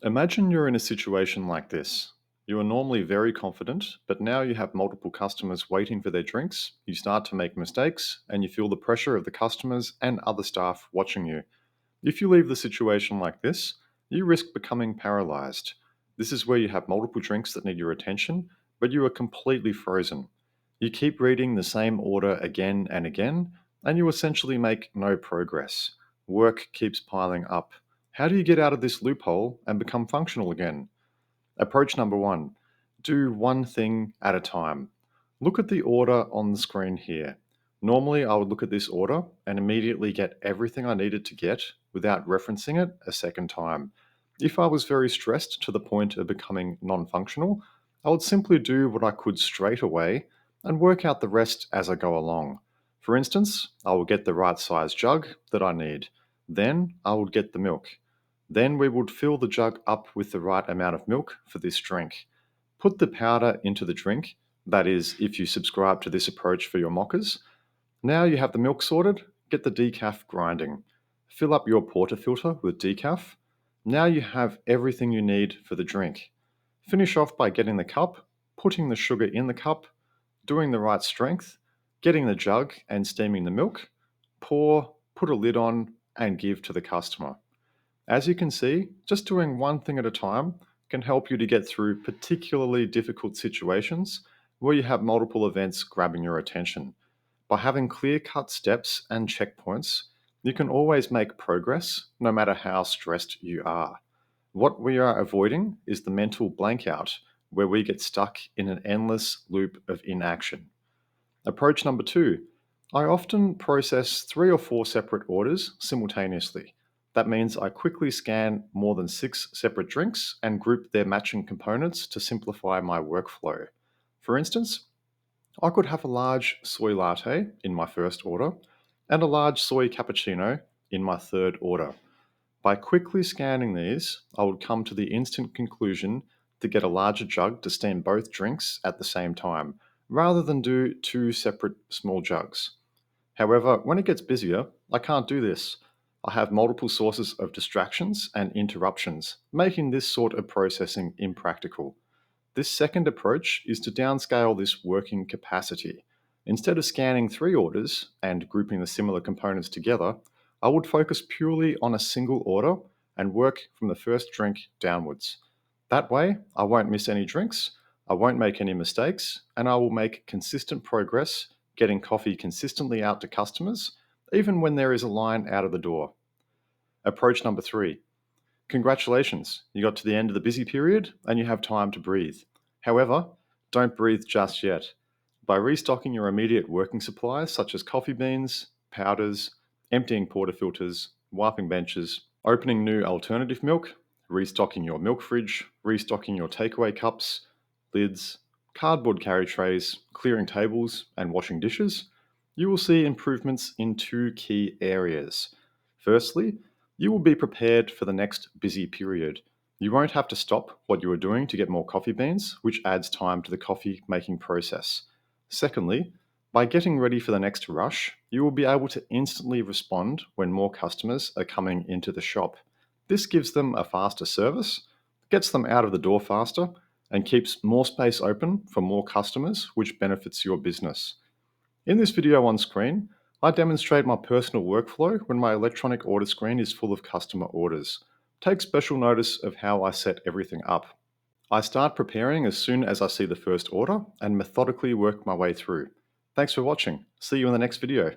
Imagine you're in a situation like this. You are normally very confident, but now you have multiple customers waiting for their drinks. You start to make mistakes, and you feel the pressure of the customers and other staff watching you. If you leave the situation like this, you risk becoming paralyzed. This is where you have multiple drinks that need your attention, but you are completely frozen. You keep reading the same order again and again, and you essentially make no progress. Work keeps piling up. How do you get out of this loophole and become functional again? Approach number one: do one thing at a time. Look at the order on the screen here. Normally, I would look at this order and immediately get everything I needed to get without referencing it a second time. If I was very stressed to the point of becoming non functional, I would simply do what I could straight away and work out the rest as I go along. For instance, I will get the right size jug that I need. Then I would get the milk. Then we would fill the jug up with the right amount of milk for this drink. Put the powder into the drink, that is, if you subscribe to this approach for your mockers. Now you have the milk sorted, get the decaf grinding. Fill up your portafilter with decaf. Now you have everything you need for the drink. Finish off by getting the cup, putting the sugar in the cup, doing the right strength, getting the jug and steaming the milk. Pour, put a lid on, and give to the customer. As you can see, just doing one thing at a time can help you to get through particularly difficult situations where you have multiple events grabbing your attention. By having clear cut steps and checkpoints, you can always make progress no matter how stressed you are. What we are avoiding is the mental blank out, where we get stuck in an endless loop of inaction. Approach number two: I often process 3 or 4 separate orders simultaneously. That means I quickly scan more than 6 separate drinks and group their matching components to simplify my workflow. For instance, I could have a large soy latte in my first order and a large soy cappuccino in my third order. By quickly scanning these, I would come to the instant conclusion to get a larger jug to steam both drinks at the same time, rather than do 2 separate small jugs. However, when it gets busier, I can't do this. I have multiple sources of distractions and interruptions, making this sort of processing impractical. This second approach is to downscale this working capacity. Instead of scanning 3 orders and grouping the similar components together, I would focus purely on a single order and work from the first drink downwards. That way, I won't miss any drinks, I won't make any mistakes, and I will make consistent progress getting coffee consistently out to customers, even when there is a line out of the door. Approach number three: congratulations, you got to the end of the busy period and you have time to breathe. However, don't breathe just yet. By restocking your immediate working supplies, such as coffee beans, powders, emptying portafilters, wiping benches, opening new alternative milk, restocking your milk fridge, restocking your takeaway cups, lids, cardboard carry trays, clearing tables, and washing dishes, you will see improvements in 2 key areas. Firstly, you will be prepared for the next busy period. You won't have to stop what you are doing to get more coffee beans, which adds time to the coffee making process. Secondly, by getting ready for the next rush, you will be able to instantly respond when more customers are coming into the shop. This gives them a faster service, gets them out of the door faster, and keeps more space open for more customers, which benefits your business. In this video on screen, I demonstrate my personal workflow when my electronic order screen is full of customer orders. Take special notice of how I set everything up. I start preparing as soon as I see the first order and methodically work my way through. Thanks for watching. See you in the next video.